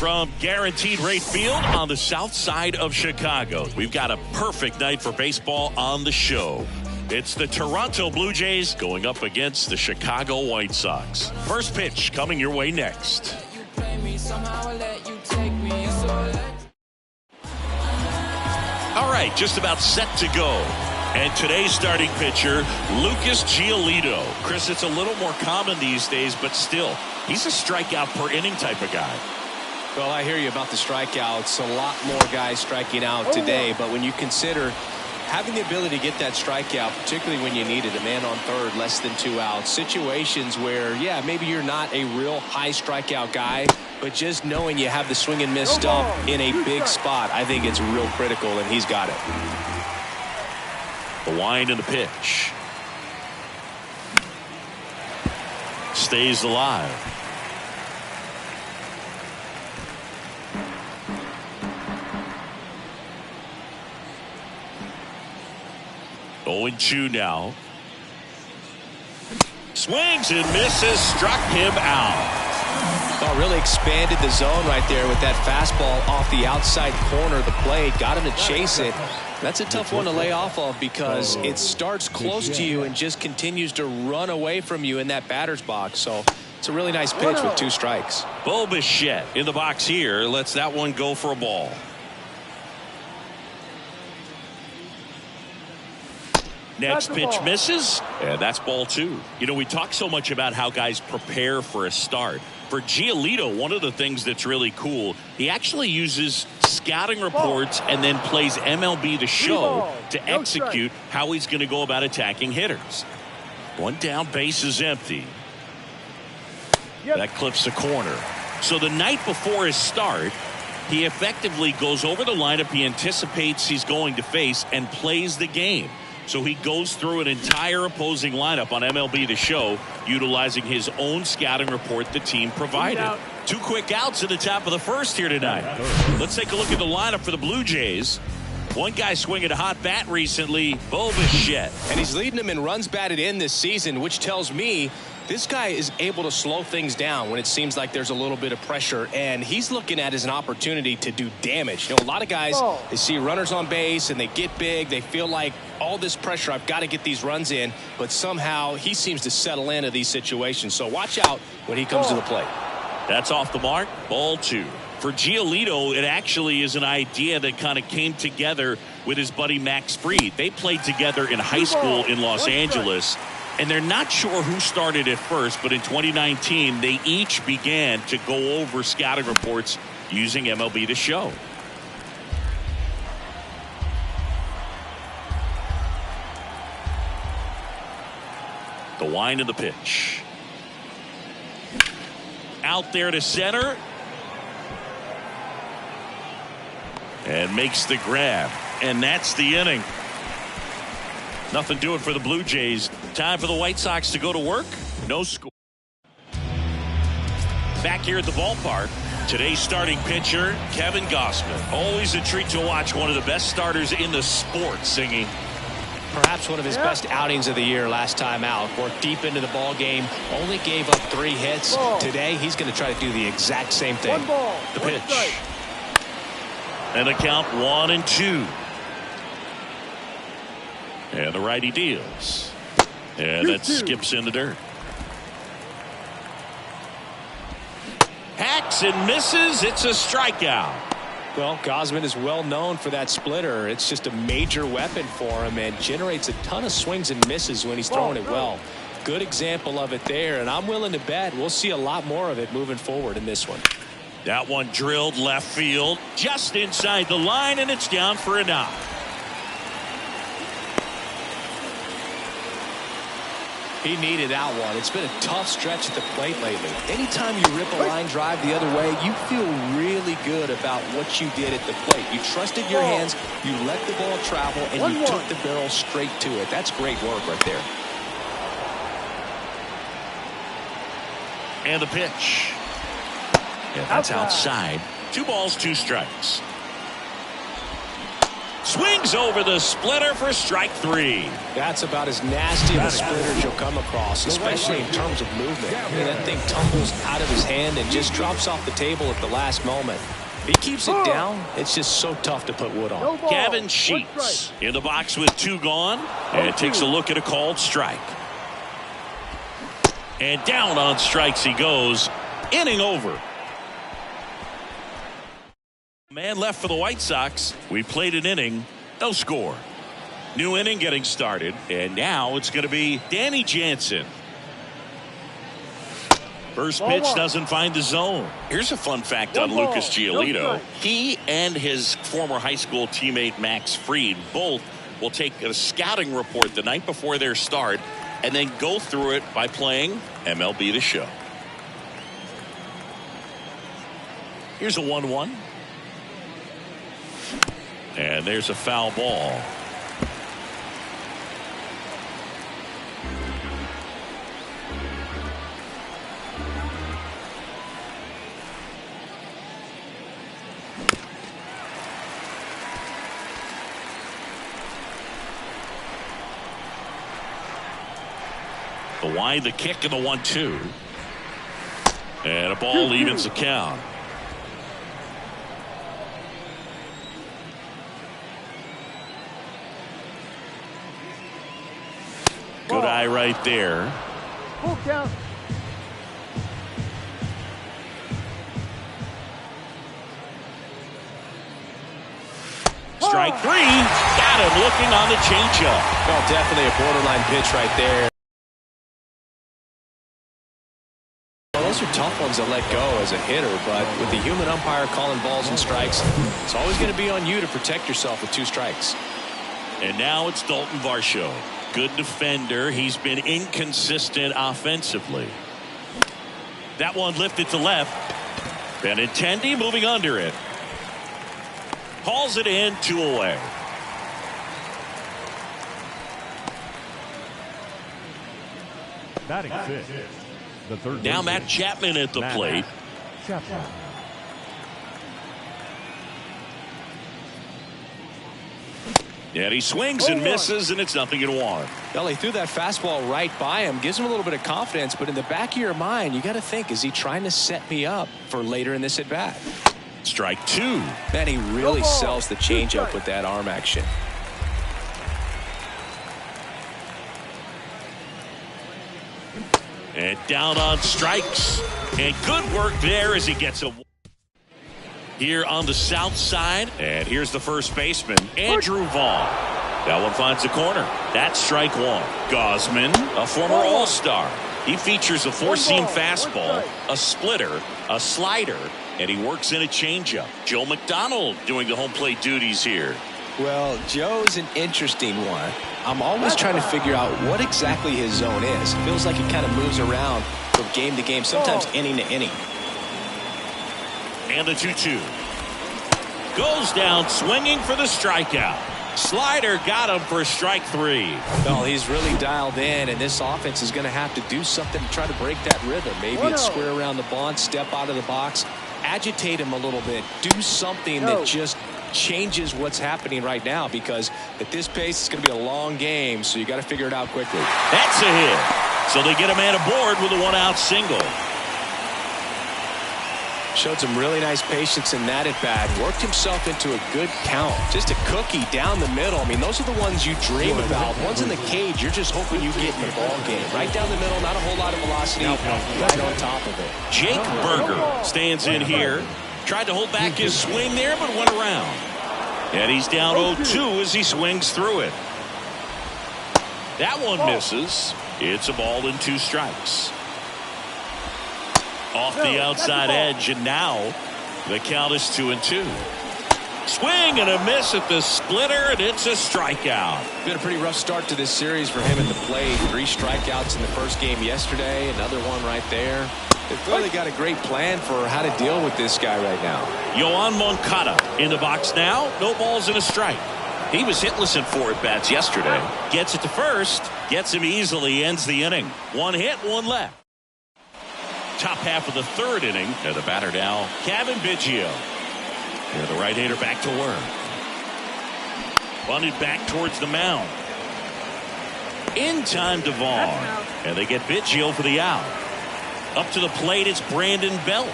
From Guaranteed Rate Field on the south side of Chicago, we've got a perfect night for baseball on the show. It's the Toronto Blue Jays going up against the Chicago White Sox. First pitch coming your way next. All right, just about set to go. And today's starting pitcher, Lucas Giolito. Chris, it's a little more common these days, but still, he's a strikeout per inning type of guy. Well, I hear you about the strikeouts. A lot more guys striking out today, but when you consider having the ability to get that strikeout, particularly when you need it, a man on third, less than 2 outs, situations where, yeah, maybe you're not a real high strikeout guy, but just knowing you have the swing and miss stuff in a big spot, I think it's real critical, and he's got it. The wind and the pitch. Stays alive. Going 2 now. Swings and misses, struck him out. Oh, really expanded the zone right there with that fastball off the outside corner of the plate. Got him to chase it. That's a tough one to lay off of because it starts close to you and just continues to run away from you in that batter's box. So it's a really nice pitch with 2 strikes. Bo Bichette in the box here lets that one go for a ball. Next pitch misses, and that's ball 2. You know, we talk so much about how guys prepare for a start. For Giolito, one of the things that's really cool, he actually uses scouting reports and then plays MLB The Show to execute how he's going to go about attacking hitters. 1 down, base is empty. That clips the corner. So the night before his start, he effectively goes over the lineup he anticipates he's going to face and plays the game. So he goes through an entire opposing lineup on MLB The Show, utilizing his own scouting report the team provided. 2 quick outs at the top of the first here tonight. Let's take a look at the lineup for the Blue Jays. One guy swinging a hot bat recently, Bo Bichette. And he's leading them in runs batted in this season, which tells me this guy is able to slow things down when it seems like there's a little bit of pressure, and he's looking at it as an opportunity to do damage. You know, a lot of guys, they see runners on base and they get big. They feel like all this pressure, I've got to get these runs in, but somehow he seems to settle into these situations. So watch out when he comes to the plate. That's off the mark, ball 2. For Giolito, it actually is an idea that kind of came together with his buddy Max Fried. They played together in high school in Los Angeles. And they're not sure who started at first, but in 2019, they each began to go over scouting reports using MLB The Show. The wind of the pitch. Out there to center. And makes the grab. And that's the inning. Nothing doing for the Blue Jays. Time for the White Sox to go to work. No score. Back here at the ballpark, today's starting pitcher, Kevin Gausman. Always a treat to watch one of the best starters in the sport singing. Perhaps one of his best outings of the year last time out. Worked deep into the ball game. Only gave up 3 hits. Today, he's going to try to do the exact same thing. The pitch. And the count 1-2. And the righty deals. And that skips in the dirt. Hacks and misses. It's a strikeout. Well, Gausman is well known for that splitter. It's just a major weapon for him and generates a ton of swings and misses when he's throwing it well. Good example of it there, and I'm willing to bet we'll see a lot more of it moving forward in this one. That one drilled left field, just inside the line, and it's down for a knock. He needed that one. It's been a tough stretch at the plate lately. Anytime you rip a line drive the other way, you feel really good about what you did at the plate. You trusted your hands, you let the ball travel, and you took the barrel straight to it. That's great work right there. And the pitch. Yeah, that's outside. 2 balls, 2 strikes. Swings over the splitter for strike 3. That's about as nasty of a splitter as you'll come across, especially in terms of movement. I mean, that thing tumbles out of his hand and just drops off the table at the last moment. If he keeps it down, it's just so tough to put wood on. Gavin Sheets in the box with 2 gone, and takes a look at a called strike. And down on strikes he goes. Inning over. Man left for the White Sox. We played an inning, no score. New inning getting started, and now it's going to be Danny Jansen. First pitch doesn't find the zone. Here's a fun fact on Lucas Giolito. He and his former high school teammate Max Fried both will take a scouting report the night before their start and then go through it by playing MLB The Show. Here's a 1-1. And there's a foul ball. The wide, the kick, and the 1-2. And a ball evens the count. Good eye right there. Full count. Strike 3. Got him looking on the changeup. Well, definitely a borderline pitch right there. Well, those are tough ones to let go as a hitter, but with the human umpire calling balls and strikes, it's always going to be on you to protect yourself with 2 strikes. And now it's Dalton Varsho. Good defender. He's been inconsistent offensively. That one lifted to left. Benintendi moving under it. Hauls it in, 2 away. Batting fifth. The third. Now Matt Chapman at the plate. Chapman. And he swings and misses, and it's 0-1. Well, he threw that fastball right by him, gives him a little bit of confidence, but in the back of your mind, you got to think, is he trying to set me up for later in this at bat? Strike 2. Man, he really sells the changeup with that arm action. And down on strikes. And good work there as he gets a here on the south side. And here's the first baseman, Andrew Vaughn. That one finds the corner. That's strike 1. Gosman, a former All-Star. He features a 4-seam fastball, a splitter, a slider, and he works in a changeup. Joe McDonald doing the home plate duties here. Well, Joe's an interesting one. I'm always trying to figure out what exactly his zone is. It feels like he kind of moves around from game to game, sometimes inning to inning. And the 2-2. Goes down swinging for the strikeout. Slider got him for strike 3. Well, he's really dialed in, and this offense is going to have to do something to try to break that rhythm. Maybe it's square around the bunt, step out of the box, agitate him a little bit, do something that just changes what's happening right now, because at this pace it's going to be a long game, so you got to figure it out quickly. That's a hit. So they get a man aboard with a 1-out single. Showed some really nice patience in that at bat. Worked himself into a good count. Just a cookie down the middle. I mean, those are the ones you dream about. Ones in the cage, you're just hoping you get in the ball game. Right down the middle, not a whole lot of velocity. Right on top of it. Jake Berger stands in here. Tried to hold back his swing there, but went around. And he's down 0-2 as he swings through it. That one misses. It's a ball and 2 strikes. Off the outside edge, and now the count is 2-2. Swing and a miss at the splitter, and it's a strikeout. Been a pretty rough start to this series for him at the plate. 3 strikeouts in the first game yesterday, another one right there. They've clearly got a great plan for how to deal with this guy right now. Yoan Moncada in the box now. No balls and a strike. He was hitless in 4 at-bats yesterday. Gets it to first. Gets him easily. Ends the inning. 1 hit, 1 left. Top half of the 3rd inning. And the batter now, Kevin Biggio. And the right-hander back to work. Bunted back towards the mound. In time to Vaughn. And they get Biggio for the out. Up to the plate, it's Brandon Belt.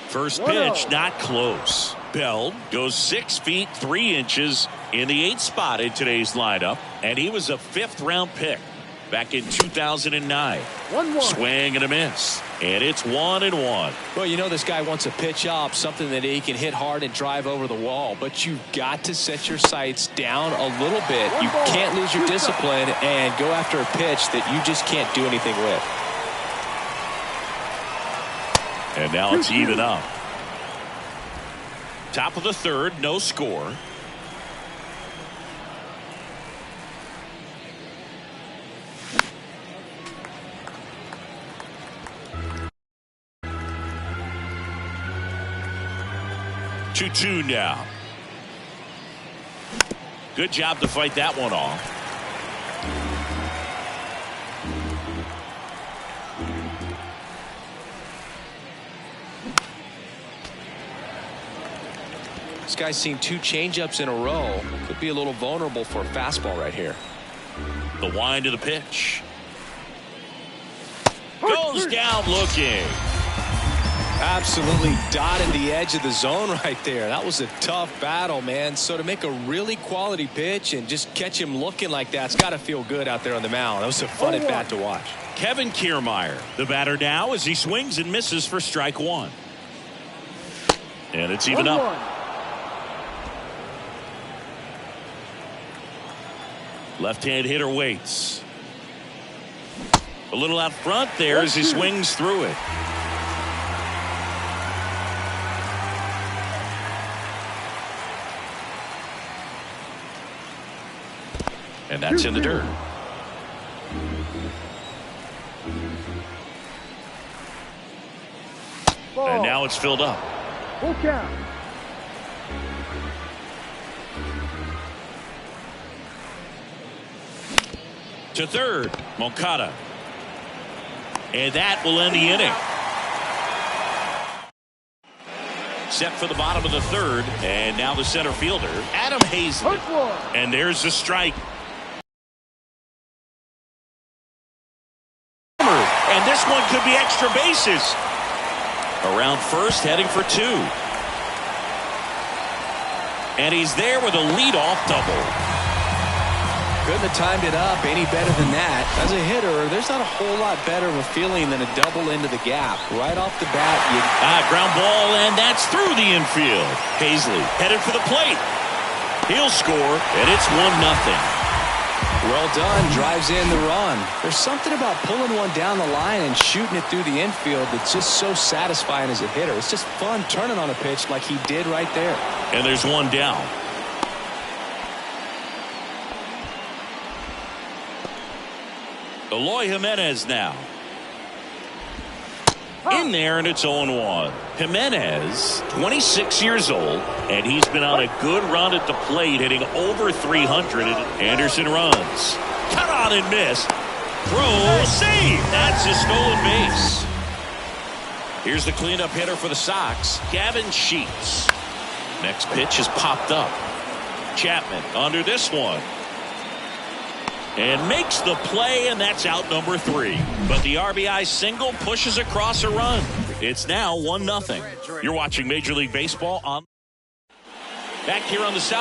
First pitch, not close. Bell goes 6 feet 3 inches in the 8th spot in today's lineup, and he was a 5th-round pick back in 2009. 1-1. Swing and a miss, and it's 1-1. Well, you know this guy wants a pitch up, something that he can hit hard and drive over the wall, but you've got to set your sights down a little bit. You can't lose your discipline and go after a pitch that you just can't do anything with. And now it's even up. Top of the 3rd, no score. Two now. Good job to fight that one off. This guy's seen 2 changeups in a row. Could be a little vulnerable for a fastball right here. The wind of the pitch. Goes down looking. Absolutely dotted the edge of the zone right there. That was a tough battle, man. So to make a really quality pitch and just catch him looking like that's got to feel good out there on the mound. That was a fun at bat to watch. Kevin Kiermaier, the batter now, as he swings and misses for strike 1. And it's even up. Left-hand hitter waits. A little out front there as he swings through it. And that's in the dirt. And now it's filled up. Full count. To 3rd, Moncada. And that will end the inning. Set for the bottom of the 3rd, and now the center fielder, Adam Hazlett. And there's the strike. And this one could be extra bases. Around first, heading for 2. And he's there with a leadoff double. Couldn't have timed it up any better than that. As a hitter, there's not a whole lot better of a feeling than a double into the gap. Right off the bat, ground ball, and that's through the infield. Hazley headed for the plate. He'll score, and it's 1-0. Well done, drives in the run. There's something about pulling one down the line and shooting it through the infield that's just so satisfying as a hitter. It's just fun turning on a pitch like he did right there. And there's one down. Eloy Jimenez now. In there, and it's 0-1. Jimenez, 26 years old, and he's been on a good run at the plate, hitting over 300. Anderson runs. Cut on and miss. Throw, save. That's a stolen base. Here's the cleanup hitter for the Sox, Gavin Sheets. Next pitch is popped up. Chapman under this one. And makes the play, and that's out number 3. But the RBI single pushes across a run. It's now 1-0. You're watching Major League Baseball on back here on the South.